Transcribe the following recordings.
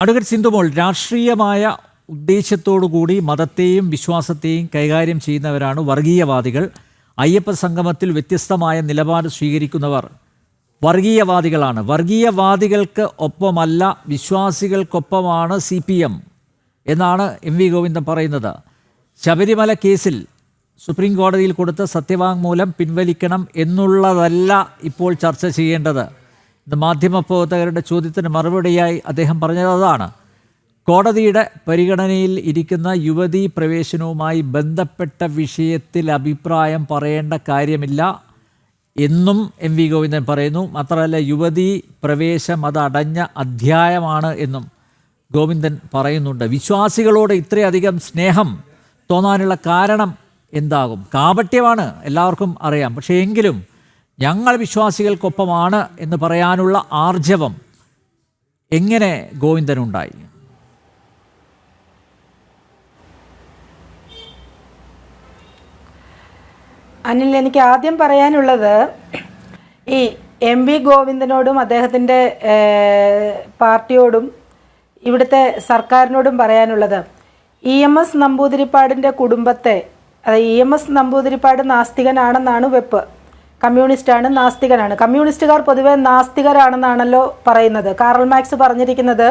Advocate Sindhumol, രാഷ്ട്രീയമായ ഉദ്ദേശത്തോടുകൂടി മതത്തെയും വിശ്വാസത്തെയും കൈകാര്യം ചെയ്യുന്നവരാണ് വർഗീയവാദികൾ. അയ്യപ്പ സംഗമത്തിൽ വ്യത്യസ്തമായ നിലപാട് സ്വീകരിക്കുന്നവർ വർഗീയവാദികളാണ്. വർഗീയവാദികൾക്ക് ഒപ്പമല്ല, വിശ്വാസികൾക്കൊപ്പമാണ് CPM എന്നാണ് MV ഗോവിന്ദൻ പറയുന്നത്. ശബരിമല കേസിൽ സുപ്രീം കോടതിയിൽ കൊടുത്ത സത്യവാങ്മൂലം പിൻവലിക്കണം എന്നുള്ളതല്ല ഇപ്പോൾ ചർച്ച ചെയ്യേണ്ടത്. മാധ്യമപ്രവർത്തകരുടെ ചോദ്യത്തിന് മറുപടിയായി അദ്ദേഹം പറഞ്ഞത് അതാണ്. കോടതിയുടെ പരിഗണനയിൽ ഇരിക്കുന്ന യുവതീ പ്രവേശനവുമായി ബന്ധപ്പെട്ട വിഷയത്തിൽ അഭിപ്രായം പറയേണ്ട കാര്യമില്ല എന്നും MV ഗോവിന്ദൻ പറയുന്നു. മാത്രമല്ല, യുവതീ പ്രവേശം അത് അടഞ്ഞ അധ്യായമാണ് എന്നും ഗോവിന്ദൻ പറയുന്നുണ്ട്. വിശ്വാസികളോട് ഇത്രയധികം സ്നേഹം തോന്നാനുള്ള കാരണം എന്താകും? കാപട്യമാണ്, എല്ലാവർക്കും അറിയാം. പക്ഷേ എങ്കിലും ഞങ്ങൾ വിശ്വാസികൾക്കൊപ്പമാണ് എന്ന് പറയാനുള്ള ആർജവം എങ്ങനെ ഗോവിന്ദനുണ്ടായി? അനിൽ, എനിക്ക് ആദ്യം പറയാനുള്ളത് ഈ MV ഗോവിന്ദനോടും അദ്ദേഹത്തിൻ്റെ പാർട്ടിയോടും ഇവിടുത്തെ സർക്കാരിനോടും പറയാനുള്ളത്, EMS നമ്പൂതിരിപ്പാടിൻ്റെ കുടുംബത്തെ, അതായത് EMS നമ്പൂതിരിപ്പാട് നാസ്തികനാണെന്നാണ് വെപ്പ്. കമ്മ്യൂണിസ്റ്റാണ്, നാസ്തികനാണ്. കമ്മ്യൂണിസ്റ്റുകാർ പൊതുവെ നാസ്തികരാണെന്നാണല്ലോ പറയുന്നത്. കാറൽ മാർക്സ് പറഞ്ഞിരിക്കുന്നത്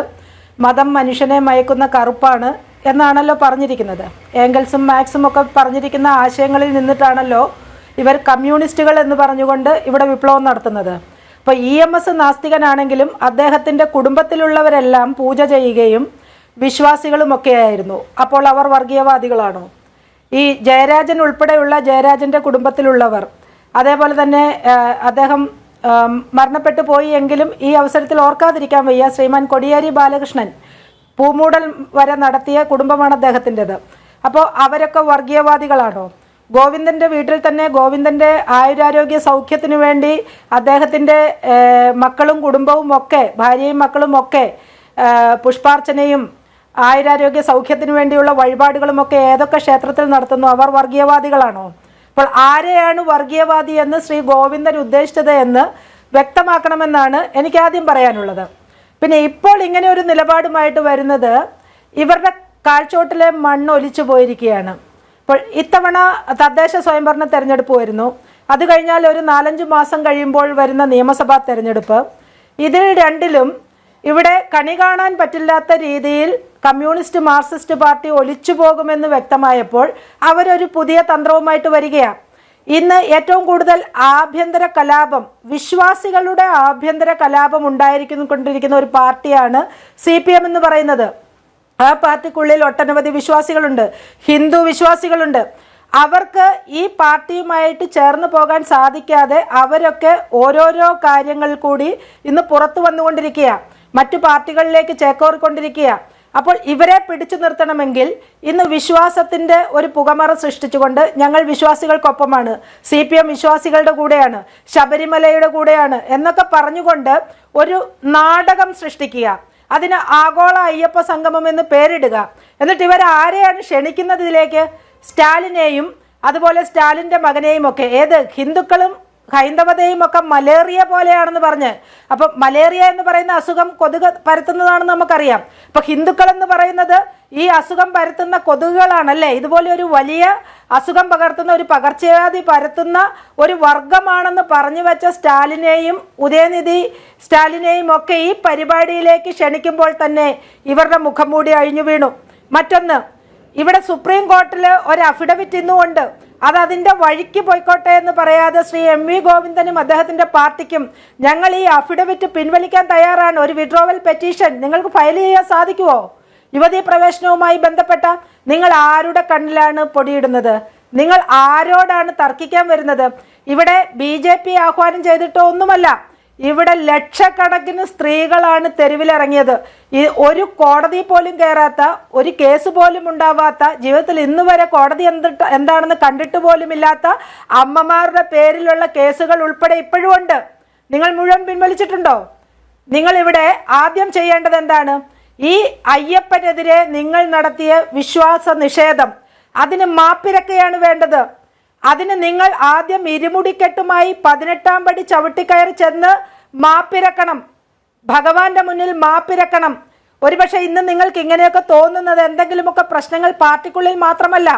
മതം മനുഷ്യനെ മയക്കുന്ന കറുപ്പാണ് എന്നാണല്ലോ പറഞ്ഞിരിക്കുന്നത്. ഏംഗൽസും മാർക്സും ഒക്കെ പറഞ്ഞിരിക്കുന്ന ആശയങ്ങളിൽ നിന്നിട്ടാണല്ലോ ഇവർ കമ്മ്യൂണിസ്റ്റുകൾ എന്ന് പറഞ്ഞുകൊണ്ട് ഇവിടെ വിപ്ലവം നടത്തുന്നത്. അപ്പോൾ EMS നാസ്തികനാണെങ്കിലും അദ്ദേഹത്തിൻ്റെ കുടുംബത്തിലുള്ളവരെല്ലാം പൂജ ചെയ്യുകയും വിശ്വാസികളുമൊക്കെ ആയിരുന്നു. അപ്പോൾ അവർ വർഗീയവാദികളാണോ? ഈ ജയരാജൻ ഉൾപ്പെടെയുള്ള ജയരാജൻ്റെ കുടുംബത്തിലുള്ളവർ, അതേപോലെ തന്നെ അദ്ദേഹം മരണപ്പെട്ടു പോയി എങ്കിലും ഈ അവസരത്തിൽ ഓർക്കാതിരിക്കാൻ വയ്യ, ശ്രീമാൻ കൊടിയേരി ബാലകൃഷ്ണൻ പൂമൂടൽ വരെ നടത്തിയ കുടുംബമാണ് അദ്ദേഹത്തിൻ്റെത്. അപ്പോൾ അവരൊക്കെ വർഗീയവാദികളാണോ? ഗോവിന്ദൻ്റെ വീട്ടിൽ തന്നെ ഗോവിന്ദൻ്റെ ആയുരാരോഗ്യ സൗഖ്യത്തിനു വേണ്ടി അദ്ദേഹത്തിൻ്റെ മക്കളും കുടുംബവും ഒക്കെ, ഭാര്യയും മക്കളും ഒക്കെ പുഷ്പാർച്ചനയും ആയുരാരോഗ്യ സൗഖ്യത്തിനു വേണ്ടിയുള്ള വഴിപാടുകളുമൊക്കെ ഏതൊക്കെ ക്ഷേത്രത്തിൽ നടത്തുന്നു? അവർ വർഗീയവാദികളാണോ? അപ്പോൾ ആരെയാണ് വർഗീയവാദി എന്ന് ശ്രീ ഗോവിന്ദൻ ഉദ്ദേശിച്ചത് എന്ന് വ്യക്തമാക്കണമെന്നാണ് എനിക്ക് ആദ്യം പറയാനുള്ളത്. പിന്നെ ഇപ്പോൾ ഇങ്ങനെ ഒരു നിലപാടുമായിട്ട് വരുന്നത് ഇവരുടെ കാൽച്ചോട്ടിലെ മണ്ണ് ഒലിച്ചു പോയിരിക്കുകയാണ്. ഇപ്പോൾ ഇത്തവണ തദ്ദേശ സ്വയംഭരണ തെരഞ്ഞെടുപ്പ് വരുന്നു. അത് കഴിഞ്ഞാൽ ഒരു 4-5 മാസം കഴിയുമ്പോൾ വരുന്ന നിയമസഭാ തെരഞ്ഞെടുപ്പ്. ഇതിൽ രണ്ടിലും ഇവിടെ കണി കാണാൻ പറ്റില്ലാത്ത രീതിയിൽ കമ്മ്യൂണിസ്റ്റ് മാർക്സിസ്റ്റ് പാർട്ടി ഒലിച്ചു പോകുമെന്ന് വ്യക്തമായപ്പോൾ അവരൊരു പുതിയ തന്ത്രവുമായിട്ട് വരികയാണ്. ഇന്ന് ഏറ്റവും കൂടുതൽ ആഭ്യന്തര കലാപം, വിശ്വാസികളുടെ ആഭ്യന്തര കലാപം കൊണ്ടിരിക്കുന്ന ഒരു പാർട്ടിയാണ് CPM എന്ന് പറയുന്നത്. ആ പാർട്ടിക്കുള്ളിൽ ഒട്ടനവധി വിശ്വാസികളുണ്ട്, ഹിന്ദു വിശ്വാസികളുണ്ട്. അവർക്ക് ഈ പാർട്ടിയുമായിട്ട് ചേർന്ന് പോകാൻ സാധിക്കാതെ അവരൊക്കെ ഓരോരോ കാര്യങ്ങൾ കൂടി ഇന്ന് പുറത്തു വന്നുകൊണ്ടിരിക്കുക, മറ്റു പാർട്ടികളിലേക്ക് ചേക്കേറിക്കൊണ്ടിരിക്കുക. അപ്പോൾ ഇവരെ പിടിച്ചു നിർത്തണമെങ്കിൽ ഇന്ന് വിശ്വാസത്തിൻ്റെ ഒരു പുകമറ സൃഷ്ടിച്ചുകൊണ്ട് ഞങ്ങൾ വിശ്വാസികൾക്കൊപ്പമാണ്, CPM വിശ്വാസികളുടെ കൂടെയാണ്, ശബരിമലയുടെ കൂടെയാണ് എന്നൊക്കെ പറഞ്ഞുകൊണ്ട് ഒരു നാടകം സൃഷ്ടിക്കുക. അതിന് ആഗോള അയ്യപ്പ സംഗമം എന്ന് പേരിടുക. എന്നിട്ട് ഇവരാരെയാണ് ക്ഷണിക്കുന്നത് ഇതിലേക്ക്? സ്റ്റാലിനെയും അതുപോലെ സ്റ്റാലിൻ്റെ മകനെയും ഒക്കെ, ഏത് ഹിന്ദുക്കളും ഹൈന്ദവതയും ഒക്കെ മലേറിയ പോലെയാണെന്ന് പറഞ്ഞ്. അപ്പം മലേറിയ എന്ന് പറയുന്ന അസുഖം കൊതുക് പരത്തുന്നതാണെന്ന് നമുക്കറിയാം. അപ്പം ഹിന്ദുക്കൾ എന്ന് പറയുന്നത് ഈ അസുഖം പരത്തുന്ന കൊതുകുകളാണല്ലേ? ഇതുപോലെ ഒരു വലിയ അസുഖം പകർത്തുന്ന, ഒരു പകർച്ചവ്യാധി പരത്തുന്ന ഒരു വർഗമാണെന്ന് പറഞ്ഞു വെച്ച സ്റ്റാലിനെയും ഉദയനിധി സ്റ്റാലിനെയും ഒക്കെ ഈ പരിപാടിയിലേക്ക് ക്ഷണിക്കുമ്പോൾ തന്നെ ഇവരുടെ മുഖം മൂടി അഴിഞ്ഞു വീണു. മറ്റൊന്ന്, ഇവിടെ സുപ്രീം കോർട്ടിൽ ഒരു അഫിഡവിറ്റ് ഇന്നുകൊണ്ട് അത് അതിൻ്റെ വഴിക്ക് പോയിക്കോട്ടെ എന്ന് പറയാതെ ശ്രീ MV ഗോവിന്ദനും അദ്ദേഹത്തിൻ്റെ പാർട്ടിക്കും ഞങ്ങൾ ഈ അഫിഡവിറ്റ് പിൻവലിക്കാൻ തയ്യാറാണ്, ഒരു വിഡ്രോവൽ പെറ്റീഷൻ നിങ്ങൾക്ക് ഫയൽ ചെയ്യാൻ സാധിക്കുമോ? യുവതീ പ്രവേശനവുമായി ബന്ധപ്പെട്ട നിങ്ങൾ ആരുടെ കണ്ണിലാണ് പൊടിയിടുന്നത്? നിങ്ങൾ ആരോടാണ് തർക്കിക്കാൻ വരുന്നത്? ഇവിടെ BJP ആഹ്വാനം ചെയ്തിട്ടോ ഒന്നുമല്ല. ഇവിടെ ലക്ഷക്കണക്കിന് സ്ത്രീകളാണ് തെരുവിലിറങ്ങിയത്. ഈ ഒരു കോടതി പോലും കയറാത്ത, ഒരു കേസ് പോലും ഉണ്ടാവാത്ത, ജീവിതത്തിൽ ഇന്ന് വരെ കോടതി എന്താണെന്ന് കണ്ടിട്ട് പോലുമില്ലാത്ത അമ്മമാരുടെ പേരിലുള്ള കേസുകൾ ഉൾപ്പെടെ ഇപ്പോഴും ഉണ്ട്. നിങ്ങൾ മുഴുവൻ പിൻവലിച്ചിട്ടുണ്ടോ? നിങ്ങളിവിടെ ആദ്യം ചെയ്യേണ്ടത് എന്താണ്? ഈ അയ്യപ്പനെതിരെ നിങ്ങൾ നടത്തിയ വിശ്വാസ നിഷേധം, അതിന് മാപ്പിരക്കുകയാണ് വേണ്ടത്. അതിന് നിങ്ങൾ ആദ്യം ഇരുമുടിക്കെട്ടുമായി 18-ാം പടി ചവിട്ടിക്കയറി ചെന്ന് മാപ്പിരക്കണം, ഭഗവാന്റെ മുന്നിൽ മാപ്പിരക്കണം. ഒരുപക്ഷെ ഇന്ന് നിങ്ങൾക്ക് ഇങ്ങനെയൊക്കെ തോന്നുന്നത് എന്തെങ്കിലുമൊക്കെ പ്രശ്നങ്ങൾ പാർട്ടിക്കുള്ളിൽ മാത്രമല്ല,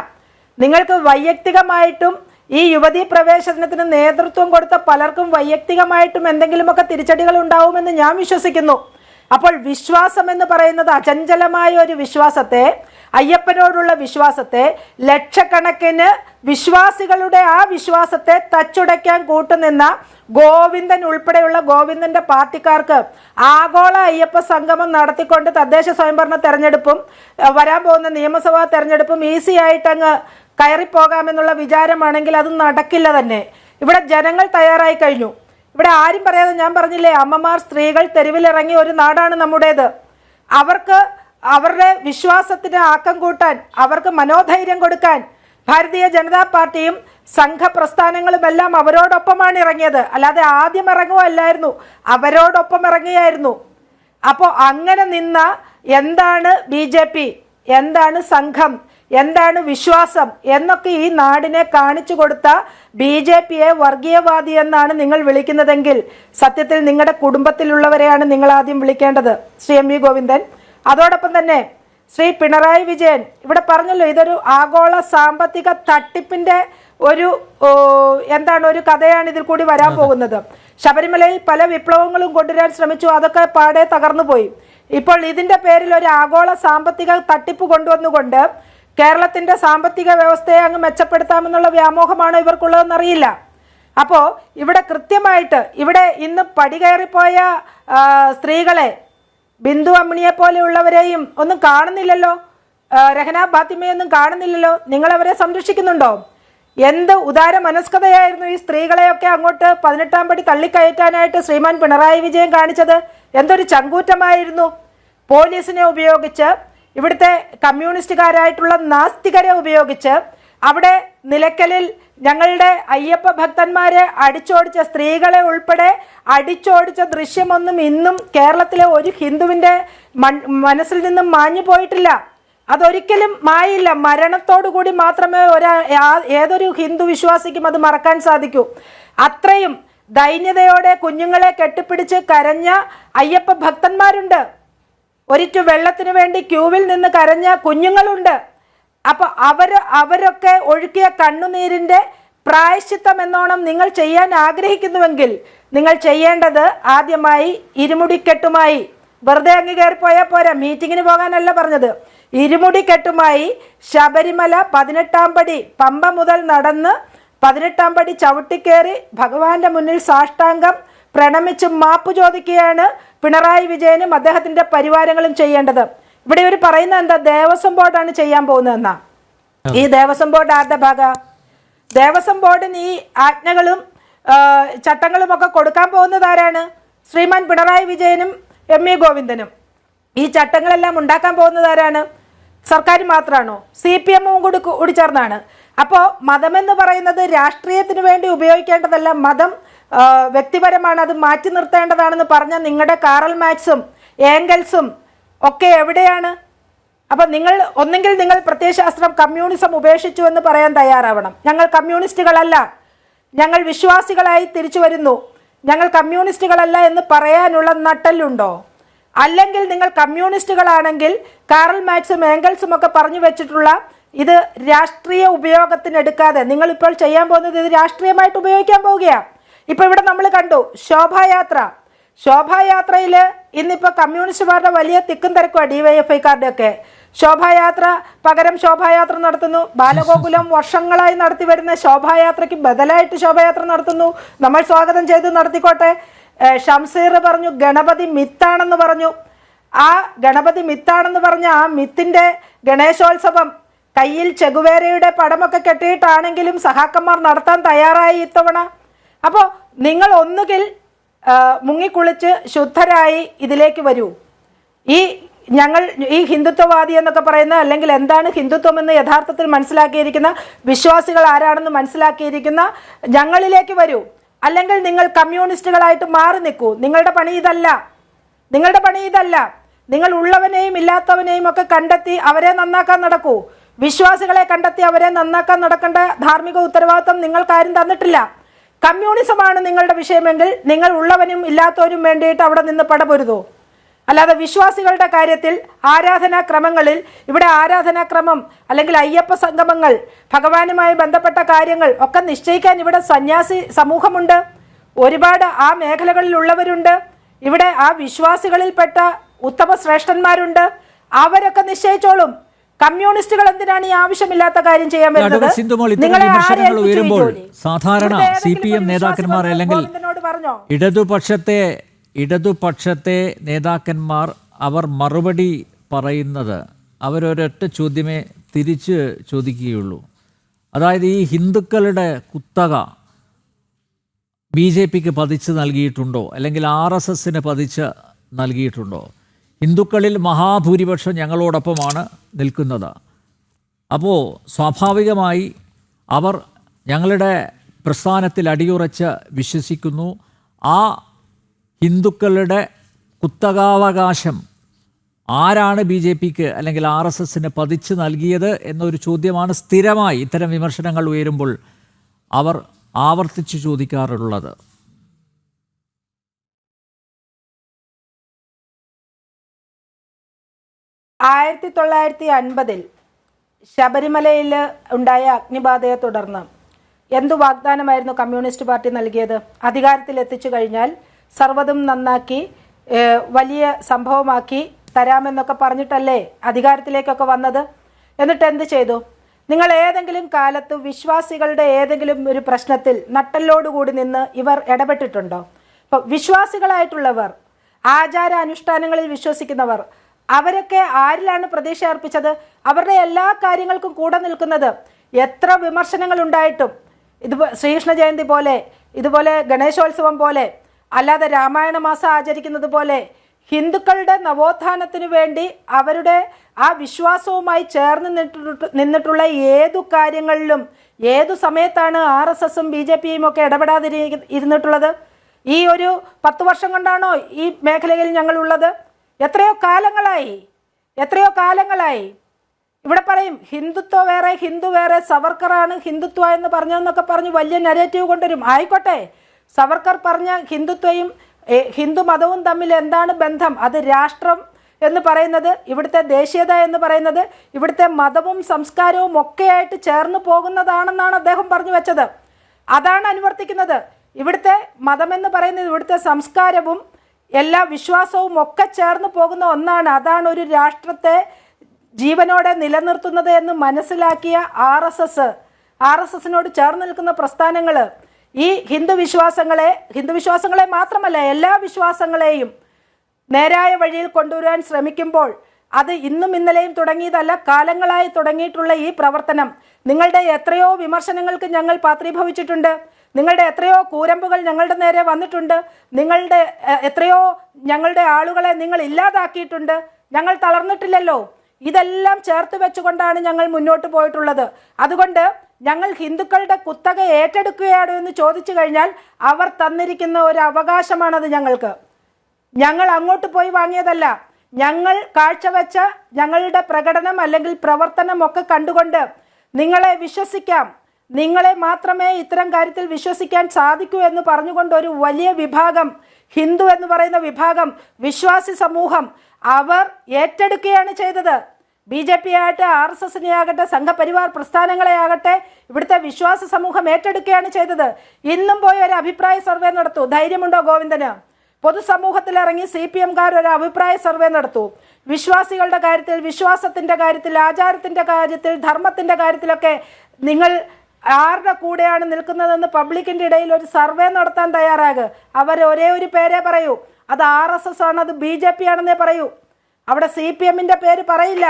നിങ്ങൾക്ക് വൈയക്തികമായിട്ടും ഈ യുവതീ പ്രവേശനത്തിന് നേതൃത്വം കൊടുത്ത പലർക്കും വൈയക്തികമായിട്ടും എന്തെങ്കിലുമൊക്കെ തിരിച്ചടികൾ ഉണ്ടാവുമെന്ന് ഞാൻ വിശ്വസിക്കുന്നു. അപ്പോൾ വിശ്വാസം എന്ന് പറയുന്നത് അചഞ്ചലമായ ഒരു വിശ്വാസത്തെ, അയ്യപ്പനോടുള്ള വിശ്വാസത്തെ, ലക്ഷക്കണക്കിന് വിശ്വാസികളുടെ ആ വിശ്വാസത്തെ തച്ചുടയ്ക്കാൻ കൂട്ടുനിന്ന ഗോവിന്ദൻ ഉൾപ്പെടെയുള്ള ഗോവിന്ദന്റെ പാർട്ടിക്കാർക്ക് ആഗോള അയ്യപ്പ സംഗമം നടത്തിക്കൊണ്ട് തദ്ദേശ സ്വയംഭരണ തെരഞ്ഞെടുപ്പും വരാൻ പോകുന്ന നിയമസഭാ തെരഞ്ഞെടുപ്പും ഈസി ആയിട്ടങ്ങ് കയറിപ്പോകാമെന്നുള്ള വിചാരമാണെങ്കിൽ അത് നടക്കില്ല തന്നെ. ഇവിടെ ജനങ്ങൾ തയ്യാറായി കഴിഞ്ഞു. ഇവിടെ ആരും പറയാതെ ഞാൻ പറഞ്ഞില്ലേ, അമ്മമാർ, സ്ത്രീകൾ തെരുവിലിറങ്ങിയ ഒരു നാടാണ് നമ്മുടേത്. അവർക്ക് അവരുടെ വിശ്വാസത്തിന് ആക്കം കൂട്ടാൻ, അവർക്ക് മനോധൈര്യം കൊടുക്കാൻ ഭാരതീയ ജനതാ പാർട്ടിയും സംഘപ്രസ്ഥാനങ്ങളുമെല്ലാം അവരോടൊപ്പമാണ് ഇറങ്ങിയത്. അല്ലാതെ ആദ്യം ഇറങ്ങുകയല്ലായിരുന്നു, അവരോടൊപ്പം ഇറങ്ങിയായിരുന്നു. അപ്പോൾ അങ്ങനെ നിന്ന എന്താണ് BJP, എന്താണ് സംഘം, എന്താണ് വിശ്വാസം എന്നൊക്കെ ഈ നാടിനെ കാണിച്ചു കൊടുത്ത BJPയെ വർഗീയവാദി എന്നാണ് നിങ്ങൾ വിളിക്കുന്നതെങ്കിൽ സത്യത്തിൽ നിങ്ങളുടെ കുടുംബത്തിലുള്ളവരെയാണ് നിങ്ങൾ ആദ്യം വിളിക്കേണ്ടത്, ശ്രീ M.V. ഗോവിന്ദൻ. അതോടൊപ്പം തന്നെ ശ്രീ പിണറായി വിജയൻ ഇവിടെ പറഞ്ഞല്ലോ, ഇതൊരു ആഗോള സാമ്പത്തിക തട്ടിപ്പിന്റെ ഒരു ഒരു കഥയാണ് ഇതിൽ കൂടി വരാൻ പോകുന്നത്. ശബരിമലയിൽ പല വിപ്ലവങ്ങളും കൊണ്ടുവരാൻ ശ്രമിച്ചു, അതൊക്കെ പാടെ തകർന്നു പോയി. ഇപ്പോൾ ഇതിന്റെ പേരിൽ ഒരു ആഗോള സാമ്പത്തിക തട്ടിപ്പ് കൊണ്ടുവന്നുകൊണ്ട് കേരളത്തിന്റെ സാമ്പത്തിക വ്യവസ്ഥയെ അങ്ങ് മെച്ചപ്പെടുത്താമെന്നുള്ള വ്യാമോഹമാണോ ഇവർക്കുള്ളതെന്നറിയില്ല. അപ്പോൾ ഇവിടെ കൃത്യമായിട്ട് ഇവിടെ ഇന്ന് പടി കയറിപ്പോയ സ്ത്രീകളെ, ബിന്ദു അമ്മിണിയെ പോലെയുള്ളവരെയും ഒന്നും കാണുന്നില്ലല്ലോ, രഹന ഫാത്തിമയൊന്നും കാണുന്നില്ലല്ലോ. നിങ്ങളവരെ സംരക്ഷിക്കുന്നുണ്ടോ? എന്ത് ഉദാര മനസ്കതയായിരുന്നു ഈ സ്ത്രീകളെയൊക്കെ അങ്ങോട്ട് 18-ാം പടി തള്ളിക്കയറ്റാനായിട്ട് ശ്രീമാൻ പിണറായി വിജയൻ കാണിച്ചത്. എന്തൊരു ചങ്കൂറ്റമായിരുന്നു. പോലീസിനെ ഉപയോഗിച്ച്, ഇവിടുത്തെ കമ്മ്യൂണിസ്റ്റുകാരായിട്ടുള്ള നാസ്തികരെ ഉപയോഗിച്ച്, അവിടെ നിലയ്ക്കലിൽ ഞങ്ങളുടെ അയ്യപ്പ ഭക്തന്മാരെ അടിച്ചോടിച്ച, സ്ത്രീകളെ ഉൾപ്പെടെ അടിച്ചോടിച്ച ദൃശ്യമൊന്നും ഇന്നും കേരളത്തിലെ ഒരു ഹിന്ദുവിൻ്റെ മനസ്സിൽ നിന്നും മാഞ്ഞു പോയിട്ടില്ല. അതൊരിക്കലും മായില്ല. മരണത്തോടു കൂടി മാത്രമേ ഏതൊരു ഹിന്ദു വിശ്വാസിക്കും അത് മറക്കാൻ സാധിക്കൂ. അത്രയും ദൈന്യതയോടെ കുഞ്ഞുങ്ങളെ കെട്ടിപ്പിടിച്ച് കരഞ്ഞ അയ്യപ്പ ഭക്തന്മാരുണ്ട്. ഒരിറ്റു വെള്ളത്തിനു വേണ്ടി ക്യൂവിൽ നിന്ന് കരഞ്ഞ കുഞ്ഞുങ്ങളുണ്ട്. അപ്പോൾ അവരൊക്കെ ഒഴുക്കിയ കണ്ണുനീരിൻ്റെ പ്രായശ്ചിത്തം എന്നോണം നിങ്ങൾ ചെയ്യാൻ ആഗ്രഹിക്കുന്നുവെങ്കിൽ നിങ്ങൾ ചെയ്യേണ്ടത് ആദ്യമായി ഇരുമുടിക്കെട്ടുമായി, വെറുതെ അങ്ങ് കയറിപ്പോയാൽ പോരാ, മീറ്റിങ്ങിന് പോകാനല്ല പറഞ്ഞത്, ഇരുമുടിക്കെട്ടുമായി ശബരിമല 18-ാം പടി പമ്പ മുതൽ നടന്ന് 18-ാം പടി ചവിട്ടിക്കേറി ഭഗവാന്റെ മുന്നിൽ സാഷ്ടാംഗം പ്രണമിച്ച് മാപ്പ് ചോദിക്കുകയാണ് പിണറായി വിജയനും അദ്ദേഹത്തിന്റെ പരിവാരങ്ങളും ചെയ്യേണ്ടത്. ഇവിടെ ഇവർ പറയുന്നത് എന്താ, ദേവസ്വം ബോർഡാണ് ചെയ്യാൻ പോകുന്നതെന്നാ. ഈ ദേവസ്വം ബോർഡ് ആരുടെ ഭാഗ? ദേവസ്വം ബോർഡിന് ഈ ആജ്ഞകളും ചട്ടങ്ങളും ഒക്കെ കൊടുക്കാൻ പോകുന്നത് ആരാണ്? ശ്രീമാൻ പിണറായി വിജയനും M.V. ഗോവിന്ദനും. ഈ ചട്ടങ്ങളെല്ലാം ഉണ്ടാക്കാൻ പോകുന്നത് ആരാണ്? സർക്കാർ മാത്രമാണോ? CPM-ഉം കൂടി ചേർന്നാണ്. അപ്പോൾ മതമെന്ന് പറയുന്നത് രാഷ്ട്രീയത്തിന് വേണ്ടി ഉപയോഗിക്കേണ്ടതല്ല, മതം വ്യക്തിപരമാണ്, അത് മാറ്റി നിർത്തേണ്ടതാണെന്ന് പറഞ്ഞ നിങ്ങളുടെ കാറൽ മാർക്സും ഏംഗൽസും ഒക്കെ എവിടെയാണ്? അപ്പം ഒന്നെങ്കിൽ നിങ്ങൾ പ്രത്യയശാസ്ത്രം കമ്മ്യൂണിസം ഉപേക്ഷിച്ചു എന്ന് പറയാൻ തയ്യാറാവണം. ഞങ്ങൾ കമ്മ്യൂണിസ്റ്റുകളല്ല, ഞങ്ങൾ വിശ്വാസികളായി തിരിച്ചു വരുന്നു, ഞങ്ങൾ കമ്മ്യൂണിസ്റ്റുകളല്ല എന്ന് പറയാനുള്ള നട്ടലുണ്ടോ? അല്ലെങ്കിൽ നിങ്ങൾ കമ്മ്യൂണിസ്റ്റുകളാണെങ്കിൽ കാറൽ മാർക്സും ഏംഗൽസും ഒക്കെ പറഞ്ഞു വെച്ചിട്ടുള്ള ഇത് രാഷ്ട്രീയ ഉപയോഗത്തിനെടുക്കാതെ നിങ്ങളിപ്പോൾ ചെയ്യാൻ പോകുന്നത് ഇത് രാഷ്ട്രീയമായിട്ട് ഉപയോഗിക്കാൻ പോവുകയാണ്. ഇപ്പോൾ ഇവിടെ നമ്മൾ കണ്ടു ശോഭായാത്രയിൽ ഇന്നിപ്പോൾ കമ്മ്യൂണിസ്റ്റുകാരുടെ വലിയ തിക്കും തിരക്കുമാണ്, DYFI-ക്കാരുടെ ഒക്കെ. പകരം ശോഭായാത്ര നടത്തുന്നു. ബാലഗോകുലം വർഷങ്ങളായി നടത്തി വരുന്ന ശോഭായാത്രയ്ക്ക് ബദലായിട്ട് ശോഭായാത്ര നടത്തുന്നു. നമ്മൾ സ്വാഗതം ചെയ്ത് നടത്തിക്കോട്ടെ. ഷംസീർ പറഞ്ഞു ഗണപതി മിത്താണെന്ന് പറഞ്ഞു. ആ ഗണപതി മിത്താണെന്ന് പറഞ്ഞ ആ മിത്തിൻ്റെ ഗണേശോത്സവം കയ്യിൽ ചെഗുവേരയുടെ പടമൊക്കെ കെട്ടിയിട്ടാണെങ്കിലും സഹാക്കന്മാർ നടത്താൻ തയ്യാറായി ഇത്തവണ. അപ്പോൾ നിങ്ങൾ ഒന്നുകിൽ മുങ്ങിക്കുളിച്ച് ശുദ്ധരായി ഇതിലേക്ക് വരൂ. ഈ ഹിന്ദുത്വവാദി എന്നൊക്കെ പറയുന്ന, അല്ലെങ്കിൽ എന്താണ് ഹിന്ദുത്വം എന്ന് യഥാർത്ഥത്തിൽ മനസ്സിലാക്കിയിരിക്കുന്ന വിശ്വാസികൾ ആരാണെന്ന് മനസ്സിലാക്കിയിരിക്കുന്ന ഞങ്ങളിലേക്ക് വരൂ. അല്ലെങ്കിൽ നിങ്ങൾ കമ്മ്യൂണിസ്റ്റുകളായിട്ട് മാറി നിൽക്കൂ. നിങ്ങളുടെ പണി ഇതല്ല. നിങ്ങൾ ഉള്ളവനെയും ഇല്ലാത്തവനെയും ഒക്കെ കണ്ടെത്തി അവരെ നന്നാക്കാൻ നടക്കൂ. വിശ്വാസികളെ കണ്ടെത്തി അവരെ നന്നാക്കാൻ നടക്കേണ്ട ധാർമ്മിക ഉത്തരവാദിത്വം നിങ്ങൾക്കാരും തന്നിട്ടില്ല. കമ്മ്യൂണിസമാണ് നിങ്ങളുടെ വിഷയമെങ്കിൽ നിങ്ങൾ ഉള്ളവനും ഇല്ലാത്തവരും വേണ്ടിയിട്ട് അവിടെ നിന്ന് പടപൊരുതൂ. അല്ലാതെ വിശ്വാസികളുടെ കാര്യത്തിൽ ആരാധനാക്രമങ്ങളിൽ ഇവിടെ ആരാധനാക്രമം അല്ലെങ്കിൽ അയ്യപ്പ സംഗമങ്ങൾ, ഭഗവാനുമായി ബന്ധപ്പെട്ട കാര്യങ്ങൾ ഒക്കെ നിശ്ചയിക്കാൻ ഇവിടെ സന്യാസി സമൂഹമുണ്ട്, ഒരുപാട് ആ മേഖലകളിലുള്ളവരുണ്ട്, ഇവിടെ ആ വിശ്വാസികളിൽപ്പെട്ട ഉത്തമ ശ്രേഷ്ഠന്മാരുണ്ട്, അവരൊക്കെ നിശ്ചയിച്ചോളും. കമ്മ്യൂണിസ്റ്റുകൾ എന്തിനാണ് ഈ ആവശ്യമില്ലാത്ത കാര്യം ചെയ്യാൻ വരുന്നത്? വിമർശനങ്ങൾ ഉയരുമ്പോൾ സാധാരണ CPM നേതാക്കന്മാർ അല്ലെങ്കിൽ ഇടതുപക്ഷത്തെ നേതാക്കന്മാർ അവർ മറുപടി പറയുന്നത് അവരൊരൊറ്റ ചോദ്യമേ തിരിച്ച് ചോദിക്കുകയുള്ളൂ. അതായത് ഈ ഹിന്ദുക്കളുടെ കുത്തക BJPക്ക് പതിച്ച് നൽകിയിട്ടുണ്ടോ, അല്ലെങ്കിൽ RSSന് പതിച്ച് നൽകിയിട്ടുണ്ടോ? ഹിന്ദുക്കളിൽ മഹാഭൂരിപക്ഷം ഞങ്ങളോടൊപ്പമാണ് നിൽക്കുന്നത്. അപ്പോൾ സ്വാഭാവികമായി അവർ ഞങ്ങളുടെ പ്രസ്ഥാനത്തിൽ അടിയുറച്ച് വിശ്വസിക്കുന്നു. ആ ഹിന്ദുക്കളുടെ കുത്തകാവകാശം ആരാണ് BJPക്ക് അല്ലെങ്കിൽ RSSന് പതിച്ച് നൽകിയത് എന്നൊരു ചോദ്യമാണ് സ്ഥിരമായി ഇത്തരം വിമർശനങ്ങൾ ഉയരുമ്പോൾ അവർ ആവർത്തിച്ച് ചോദിക്കാറുള്ളത്. 1950 ശബരിമലയിൽ ഉണ്ടായ അഗ്നിബാധയെ തുടർന്ന് എന്തു വാഗ്ദാനമായിരുന്നു കമ്മ്യൂണിസ്റ്റ് പാർട്ടി നൽകിയത്? അധികാരത്തിൽ എത്തിച്ചു കഴിഞ്ഞാൽ സർവ്വതും നന്നാക്കി വലിയ സംഭവമാക്കി തരാമെന്നൊക്കെ പറഞ്ഞിട്ടല്ലേ അധികാരത്തിലേക്കൊക്കെ വന്നത്? എന്നിട്ട് എന്ത് ചെയ്തു? നിങ്ങൾ ഏതെങ്കിലും കാലത്ത് വിശ്വാസികളുടെ ഏതെങ്കിലും ഒരു പ്രശ്നത്തിൽ നട്ടലോടുകൂടി നിന്ന് ഇവർ ഇടപെട്ടിട്ടുണ്ടോ? ഇപ്പോൾ വിശ്വാസികളായിട്ടുള്ളവർ, ആചാരാനുഷ്ഠാനങ്ങളിൽ വിശ്വസിക്കുന്നവർ, അവരൊക്കെ ആരിലാണ് പ്രതീക്ഷ അർപ്പിച്ചത്? അവരുടെ എല്ലാ കാര്യങ്ങൾക്കും കൂടെ നിൽക്കുന്നത്. എത്ര വിമർശനങ്ങൾ ഉണ്ടായിട്ടും, ശ്രീകൃഷ്ണ ജയന്തി പോലെ, ഇതുപോലെ ഗണേശോത്സവം പോലെ, അല്ലാതെ രാമായണ മാസം ആചരിക്കുന്നത് പോലെ ഹിന്ദുക്കളുടെ നവോത്ഥാനത്തിനു വേണ്ടി അവരുടെ ആ വിശ്വാസവുമായി ചേർന്ന് നിന്നിട്ടുള്ള ഏതു കാര്യങ്ങളിലും ഏതു സമയത്താണ് RSSും BJPയും ഒക്കെ ഇരുന്നിട്ടുള്ളത്? ഈ ഒരു 10 വർഷം കൊണ്ടാണോ ഈ മേഖലയിൽ ഞങ്ങളുള്ളത്? എത്രയോ കാലങ്ങളായി ഇവിടെ പറയും ഹിന്ദുത്വ വേറെ, ഹിന്ദു വേറെ, സവർക്കറാണ് ഹിന്ദുത്വ എന്ന് പറഞ്ഞതെന്നൊക്കെ പറഞ്ഞ് വലിയ നരേറ്റീവ് കൊണ്ടുവരും. ആയിക്കോട്ടെ, സവർക്കർ പറഞ്ഞ ഹിന്ദുത്വയും ഹിന്ദു മതവും തമ്മിൽ എന്താണ് ബന്ധം? അത് രാഷ്ട്രം എന്ന് പറയുന്നത്, ഇവിടുത്തെ ദേശീയത എന്ന് പറയുന്നത് ഇവിടുത്തെ മതവും സംസ്കാരവും ഒക്കെയായിട്ട് ചേർന്ന് പോകുന്നതാണെന്നാണ് അദ്ദേഹം പറഞ്ഞു വെച്ചത്. അതാണ് അനുവർത്തിക്കുന്നത്. ഇവിടുത്തെ മതമെന്ന് പറയുന്നത് ഇവിടുത്തെ സംസ്കാരവും എല്ലാ വിശ്വാസവും ഒക്കെ ചേർന്ന് പോകുന്ന ഒന്നാണ്. അതാണ് ഒരു രാഷ്ട്രത്തെ ജീവനോടെ നിലനിർത്തുന്നത് എന്ന് മനസ്സിലാക്കിയ RSSനോട് ചേർന്ന് നിൽക്കുന്ന പ്രസ്ഥാനങ്ങൾ ഈ ഹിന്ദു വിശ്വാസങ്ങളെ മാത്രമല്ല എല്ലാ വിശ്വാസങ്ങളെയും നേരായ വഴിയിൽ കൊണ്ടുവരാൻ ശ്രമിക്കുമ്പോൾ അത് ഇന്നും ഇന്നലെയും തുടങ്ങിയതല്ല, കാലങ്ങളായി തുടങ്ങിയിട്ടുള്ള ഈ പ്രവർത്തനം. നിങ്ങളുടെ എത്രയോ വിമർശനങ്ങൾക്ക് ഞങ്ങൾ പാത്രീഭവിച്ചിട്ടുണ്ട്. നിങ്ങളുടെ എത്രയോ കൂരമ്പുകൾ ഞങ്ങളുടെ നേരെ വന്നിട്ടുണ്ട്. നിങ്ങളുടെ എത്രയോ ഞങ്ങളുടെ ആളുകളെ നിങ്ങൾ ഇല്ലാതാക്കിയിട്ടുണ്ട്. ഞങ്ങൾ തളർന്നിട്ടില്ലല്ലോ. ഇതെല്ലാം ചേർത്ത് വെച്ചുകൊണ്ടാണ് ഞങ്ങൾ മുന്നോട്ട് പോയിട്ടുള്ളത്. അതുകൊണ്ട് ഞങ്ങൾ ഹിന്ദുക്കളുടെ കുത്തക ഏറ്റെടുക്കുകയാണോ എന്ന് ചോദിച്ചു കഴിഞ്ഞാൽ അവർ തന്നിരിക്കുന്ന ഒരു അവകാശമാണത് ഞങ്ങൾക്ക്. ഞങ്ങൾ അങ്ങോട്ട് പോയി വാങ്ങിയതല്ല. ഞങ്ങൾ കാഴ്ചവെച്ച ഞങ്ങളുടെ പ്രകടനം അല്ലെങ്കിൽ പ്രവർത്തനം ഒക്കെ കണ്ടുകൊണ്ട് നിങ്ങളെ വിശ്വസിക്കാം, നിങ്ങളെ മാത്രമേ ഇത്തരം കാര്യത്തിൽ വിശ്വസിക്കാൻ സാധിക്കൂ എന്ന് പറഞ്ഞുകൊണ്ട് ഒരു വലിയ വിഭാഗം, ഹിന്ദു എന്ന് പറയുന്ന വിഭാഗം, വിശ്വാസി സമൂഹം അവർ ഏറ്റെടുക്കുകയാണ് ചെയ്തത്. BJP ആകട്ടെ, RSSനെ ആകട്ടെ, സംഘപരിവാർ പ്രസ്ഥാനങ്ങളെ ആകട്ടെ, ഇവിടുത്തെ വിശ്വാസ സമൂഹം ഏറ്റെടുക്കുകയാണ് ചെയ്തത്. ഇന്നും പോയി ഒരു അഭിപ്രായ സർവേ നടത്തൂ. ധൈര്യമുണ്ടോ ഗോവിന്ദന്? പൊതുസമൂഹത്തിലിറങ്ങി CPMകാർ ഒരു അഭിപ്രായ സർവേ നടത്തൂ. വിശ്വാസികളുടെ കാര്യത്തിൽ, വിശ്വാസത്തിൻ്റെ കാര്യത്തിൽ, ആചാരത്തിൻ്റെ കാര്യത്തിൽ, ധർമ്മത്തിൻ്റെ കാര്യത്തിലൊക്കെ നിങ്ങൾ ആരുടെ കൂടെയാണ് നിൽക്കുന്നതെന്ന് പബ്ലിക്കിൻ്റെ ഇടയിൽ ഒരു സർവേ നടത്താൻ തയ്യാറാകുക. അവർ ഒരേ ഒരു പേരേ പറയൂ, അത് RSS ആണ്, അത് BJP ആണെന്നേ പറയൂ. അവിടെ CPMൻ്റെ പേര് പറയില്ല.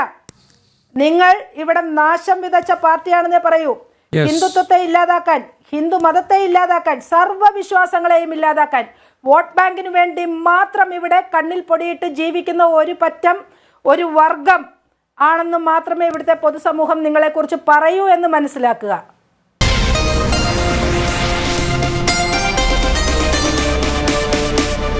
നിങ്ങൾ ഇവിടെ നാശം വിതച്ച പാർട്ടിയാണെന്നേ പറയൂ. ഹിന്ദുത്വത്തെ ഇല്ലാതാക്കാൻ, ഹിന്ദു മതത്തെ ഇല്ലാതാക്കാൻ, സർവ്വവിശ്വാസങ്ങളെയും ഇല്ലാതാക്കാൻ, വോട്ട് ബാങ്കിന് വേണ്ടി മാത്രം ഇവിടെ കണ്ണിൽ പൊടിയിട്ട് ജീവിക്കുന്ന ഒരു വർഗം ആണെന്ന് മാത്രമേ ഇവിടുത്തെ പൊതുസമൂഹം നിങ്ങളെക്കുറിച്ച് പറയൂ എന്ന് മനസ്സിലാക്കുക.